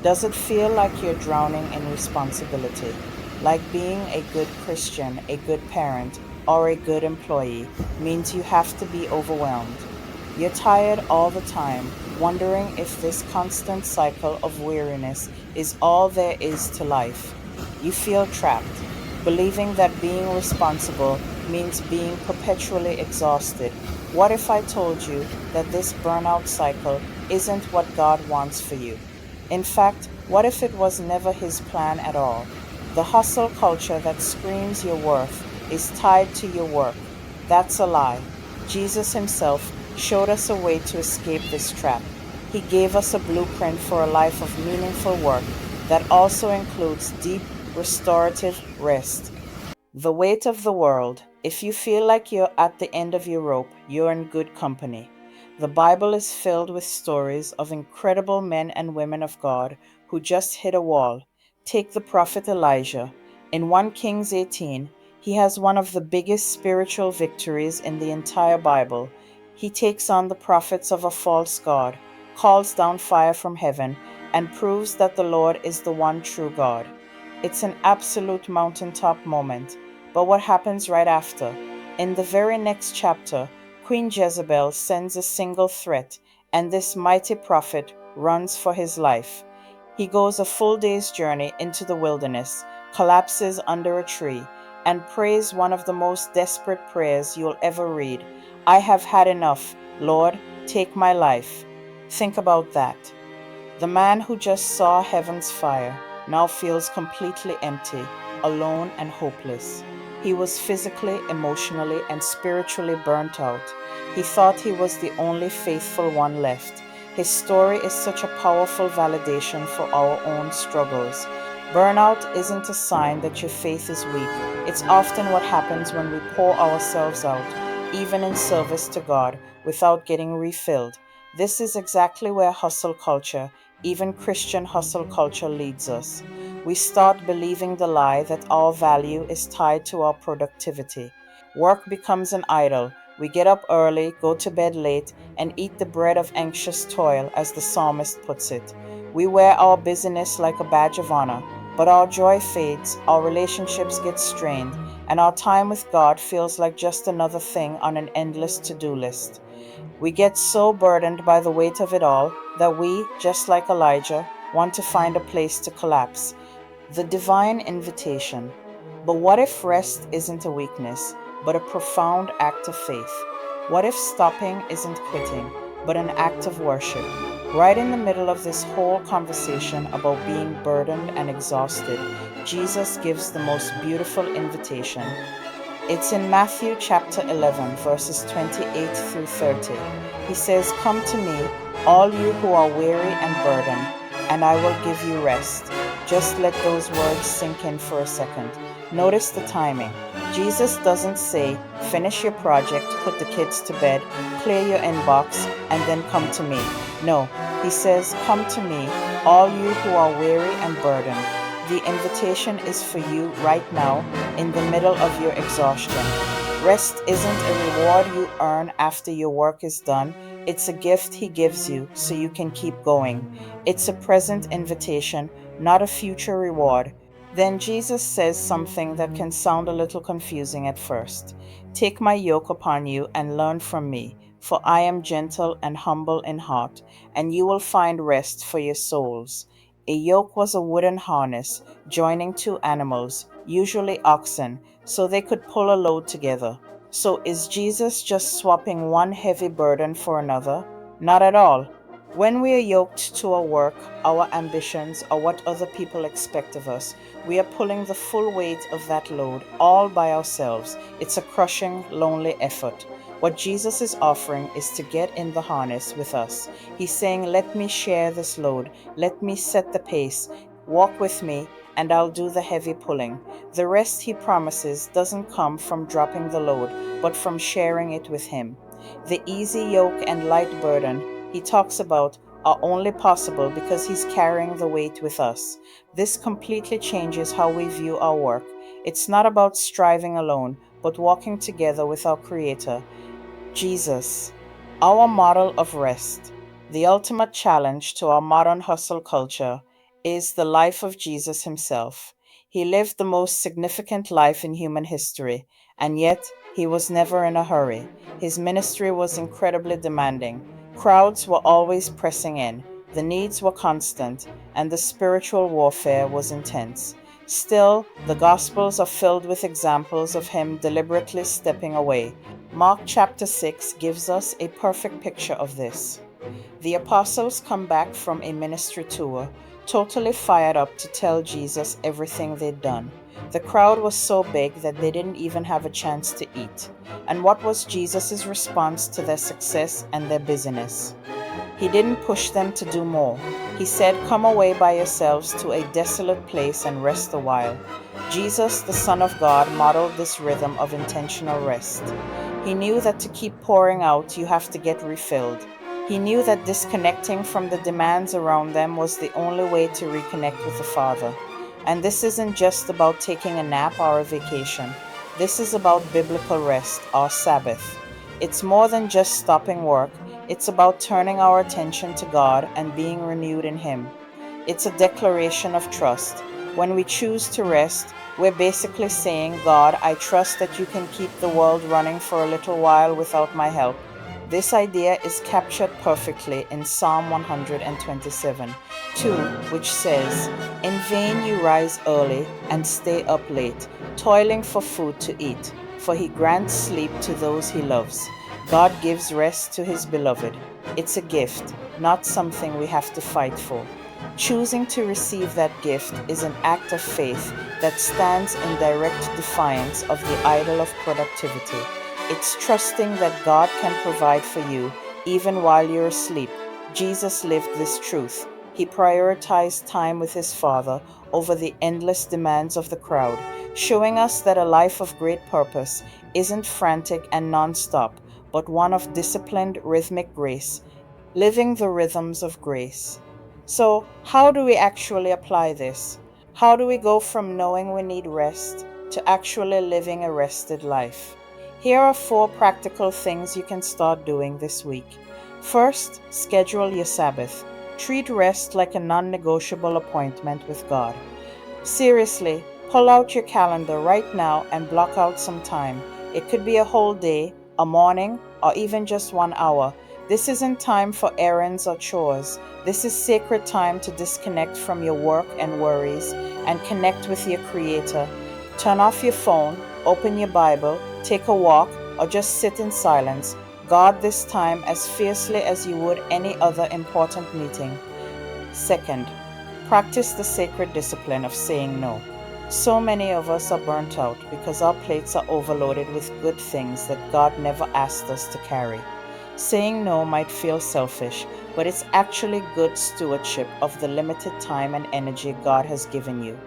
Does it feel like you're drowning in responsibility? Like being a good Christian, a good parent, or a good employee means you have to be overwhelmed. You're tired all the time, wondering if this constant cycle of weariness is all there is to life. You feel trapped, believing that being responsible means being perpetually exhausted. What if I told you that this burnout cycle isn't what God wants for you? In fact, what if it was never his plan at all? The hustle culture that screams your worth is tied to your work. That's a lie. Jesus himself showed us a way to escape this trap. He gave us a blueprint for a life of meaningful work that also includes deep, restorative rest. The weight of the world. If you feel like you're at the end of your rope, you're in good company. The Bible is filled with stories of incredible men and women of God who just hit a wall. Take the prophet Elijah. In 1 Kings 18, he has one of the biggest spiritual victories in the entire Bible. He takes on the prophets of a false god, calls down fire from heaven, and proves that the Lord is the one true God. It's an absolute mountaintop moment. But what happens right after? In the very next chapter, Queen Jezebel sends a single threat, and this mighty prophet runs for his life. He goes a full day's journey into the wilderness, collapses under a tree, and prays one of the most desperate prayers you'll ever read. I have had enough. Lord, take my life. Think about that. The man who just saw heaven's fire now feels completely empty, alone, and hopeless. He was physically, emotionally, and spiritually burnt out. He thought he was the only faithful one left. His story is such a powerful validation for our own struggles. Burnout isn't a sign that your faith is weak. It's often what happens when we pour ourselves out, even in service to God, without getting refilled. This is exactly where hustle culture, even Christian hustle culture, leads us. We start believing the lie that our value is tied to our productivity. Work becomes an idol. We get up early, go to bed late, and eat the bread of anxious toil, as the psalmist puts it. We wear our busyness like a badge of honor, but our joy fades, our relationships get strained, and our time with God feels like just another thing on an endless to do list. We get so burdened by the weight of it all that we, just like Elijah, want to find a place to collapse. The divine invitation. But what if rest isn't a weakness, but a profound act of faith? What if stopping isn't quitting, but an act of worship? Right in the middle of this whole conversation about being burdened and exhausted, Jesus gives the most beautiful invitation. It's in Matthew chapter 11, verses 28 through 30. He says, "Come to me, all you who are weary and burdened, and I will give you rest." Just let those words sink in for a second. Notice the timing. Jesus doesn't say, finish your project, put the kids to bed, clear your inbox, and then come to me. No, he says, "Come to me, all you who are weary and burdened." The invitation is for you right now, in the middle of your exhaustion. Rest isn't a reward you earn after your work is done. It's a gift he gives you so you can keep going. It's a present invitation, not a future reward. Then Jesus says something that can sound a little confusing at first. "Take my yoke upon you and learn from me, for I am gentle and humble in heart, and you will find rest for your souls." A yoke was a wooden harness joining two animals, usually oxen, so they could pull a load together. So is Jesus just swapping one heavy burden for another? Not at all. When we are yoked to our work, our ambitions, or what other people expect of us, we are pulling the full weight of that load all by ourselves. It's a crushing, lonely effort. What Jesus is offering is to get in the harness with us. He's saying, "Let me share this load. Let me set the pace. Walk with me, and I'll do the heavy pulling." The rest he promises doesn't come from dropping the load, but from sharing it with him. The easy yoke and light burden he talks about are only possible because he's carrying the weight with us. This completely changes how we view our work. It's not about striving alone, but walking together with our Creator, Jesus, our model of rest. The ultimate challenge to our modern hustle culture is the life of Jesus himself. He lived the most significant life in human history, and yet he was never in a hurry. His ministry was incredibly demanding. Crowds were always pressing in, the needs were constant, and the spiritual warfare was intense. Still, the Gospels are filled with examples of him deliberately stepping away. Mark chapter 6 gives us a perfect picture of this. The apostles come back from a ministry tour, totally fired up to tell Jesus everything they'd done. The crowd was so big that they didn't even have a chance to eat. And what was Jesus' response to their success and their busyness? He didn't push them to do more. He said, "Come away by yourselves to a desolate place and rest a while." Jesus, the Son of God, modeled this rhythm of intentional rest. He knew that to keep pouring out, you have to get refilled. He knew that disconnecting from the demands around them was the only way to reconnect with the Father. And this isn't just about taking a nap or a vacation. This is about biblical rest, our Sabbath. It's more than just stopping work. It's about turning our attention to God and being renewed in Him. It's a declaration of trust. When we choose to rest, we're basically saying, "God, I trust that you can keep the world running for a little while without my help." This idea is captured perfectly in Psalm 127, 2, which says, "In vain you rise early and stay up late, toiling for food to eat, for he grants sleep to those he loves." God gives rest to his beloved. It's a gift, not something we have to fight for. Choosing to receive that gift is an act of faith that stands in direct defiance of the idol of productivity. It's trusting that God can provide for you even while you're asleep. Jesus lived this truth. He prioritized time with his Father over the endless demands of the crowd, showing us that a life of great purpose isn't frantic and nonstop, but one of disciplined, rhythmic grace, living the rhythms of grace. So, how do we actually apply this? How do we go from knowing we need rest to actually living a rested life? Here are 4 practical things you can start doing this week. First, schedule your Sabbath. Treat rest like a non negotiable appointment with God. Seriously, pull out your calendar right now and block out some time. It could be a whole day, a morning, or even just 1 hour. This isn't time for errands or chores. This is sacred time to disconnect from your work and worries and connect with your Creator. Turn off your phone, open your Bible, take a walk, or just sit in silence. Guard this time as fiercely as you would any other important meeting. Second, practice the sacred discipline of saying no. So many of us are burnt out because our plates are overloaded with good things that God never asked us to carry. Saying no might feel selfish, but it's actually good stewardship of the limited time and energy God has given you.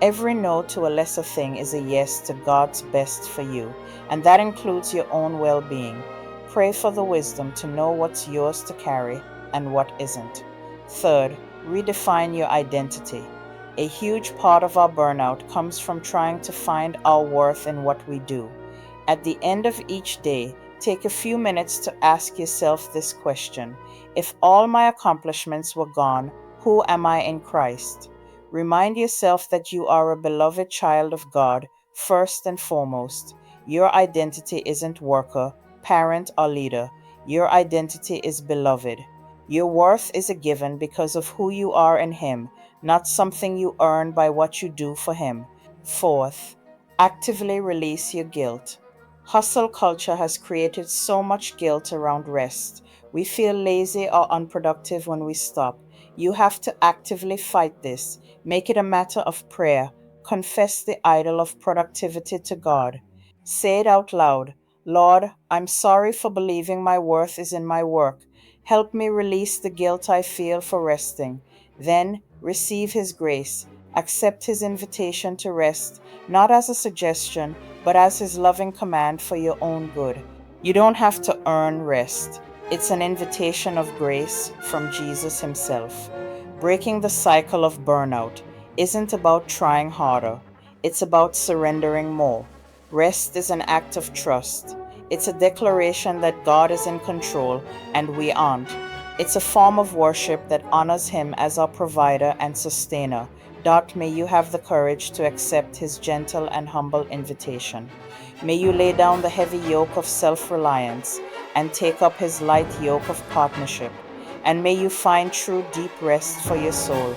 Every no to a lesser thing is a yes to God's best for you, and that includes your own well being. Pray for the wisdom to know what's yours to carry and what isn't. Third, redefine your identity. A huge part of our burnout comes from trying to find our worth in what we do. At the end of each day, take a few minutes to ask yourself this question: if all my accomplishments were gone, who am I in Christ? Remind yourself that you are a beloved child of God first and foremost. Your identity isn't worker, parent, or leader. Your identity is beloved. Your worth is a given because of who you are in Him, not something you earn by what you do for Him. Fourth, actively release your guilt. Hustle culture has created so much guilt around rest. We feel lazy or unproductive when we stop. You have to actively fight this. Make it a matter of prayer. Confess the idol of productivity to God. Say it out loud: "Lord, I'm sorry for believing my worth is in my work. Help me release the guilt I feel for resting." Then receive His grace. Accept His invitation to rest, not as a suggestion, but as His loving command for your own good. You don't have to earn rest. It's an invitation of grace from Jesus Himself. Breaking the cycle of burnout isn't about trying harder, it's about surrendering more. Rest is an act of trust. It's a declaration that God is in control and we aren't. It's a form of worship that honors Him as our provider and sustainer. May you have the courage to accept His gentle and humble invitation. May you lay down the heavy yoke of self reliance and take up His light yoke of partnership. And may you find true deep rest for your soul.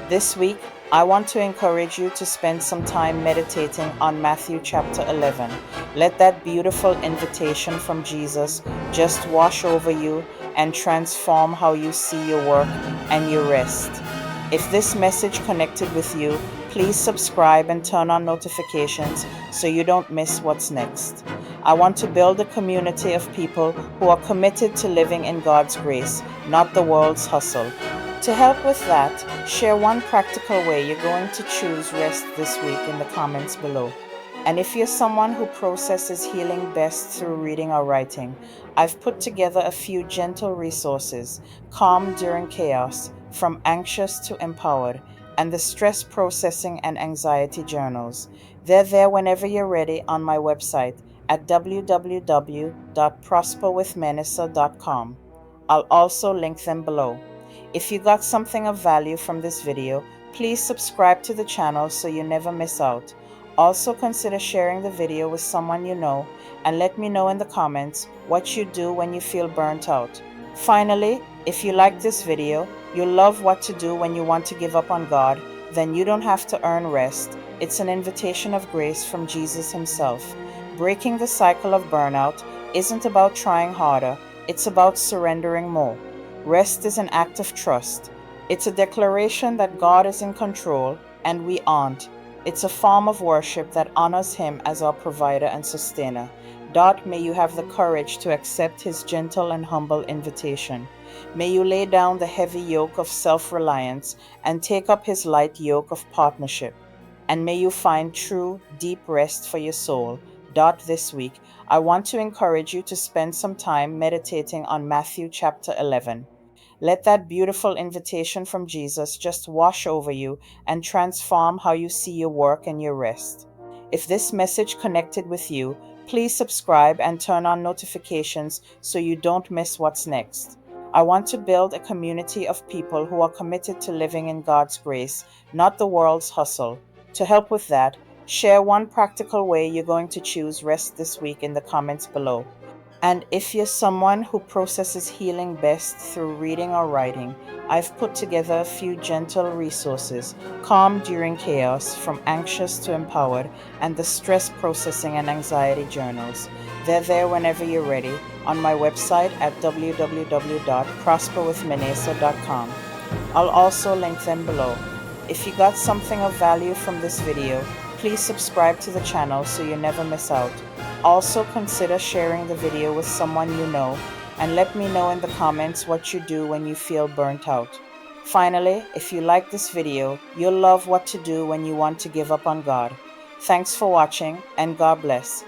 This week, I want to encourage you to spend some time meditating on Matthew chapter 11. Let that beautiful invitation from Jesus just wash over you and transform how you see your work and your rest. If this message connected with you, please subscribe and turn on notifications so you don't miss what's next. I want to build a community of people who are committed to living in God's grace, not the world's hustle. To help with that, share one practical way you're going to choose rest this week in the comments below. And if you're someone who processes healing best through reading or writing, I've put together a few gentle resources: Calm During Chaos, From Anxious to Empowered, and the Stress Processing and Anxiety Journals. They're there whenever you're ready on my website at www.prosperwithmenesa.com. I'll also link them below. If you got something of value from this video, please subscribe to the channel so you never miss out. Also consider sharing the video with someone you know and let me know in the comments what you do when you feel burnt out. Finally, if you like this video, you love what to do when you want to give up on God, then you don't have to earn rest. It's an invitation of grace from Jesus Himself. Breaking the cycle of burnout isn't about trying harder, it's about surrendering more. Rest is an act of trust. It's a declaration that God is in control and we aren't. It's a form of worship that honors Him as our provider and sustainer. May you have the courage to accept His gentle and humble invitation. May you lay down the heavy yoke of self-reliance and take up His light yoke of partnership. And may you find true, deep rest for your soul. This week, I want to encourage you to spend some time meditating on Matthew chapter 11. Let that beautiful invitation from Jesus just wash over you and transform how you see your work and your rest. If this message connected with you, please subscribe and turn on notifications so you don't miss what's next. I want to build a community of people who are committed to living in God's grace, not the world's hustle. To help with that, share one practical way you're going to choose rest this week in the comments below. And if you're someone who processes healing best through reading or writing, I've put together a few gentle resources: Calm During Chaos, From Anxious to Empowered, and the Stress Processing and Anxiety Journals. They're there whenever you're ready on my website at www.prosperwithmenesa.com. I'll also link them below. If you got something of value from this video, please subscribe to the channel so you never miss out. Also consider sharing the video with someone you know and let me know in the comments what you do when you feel burnt out. Finally, if you like this video, you'll love what to do when you want to give up on God. Thanks for watching and God bless.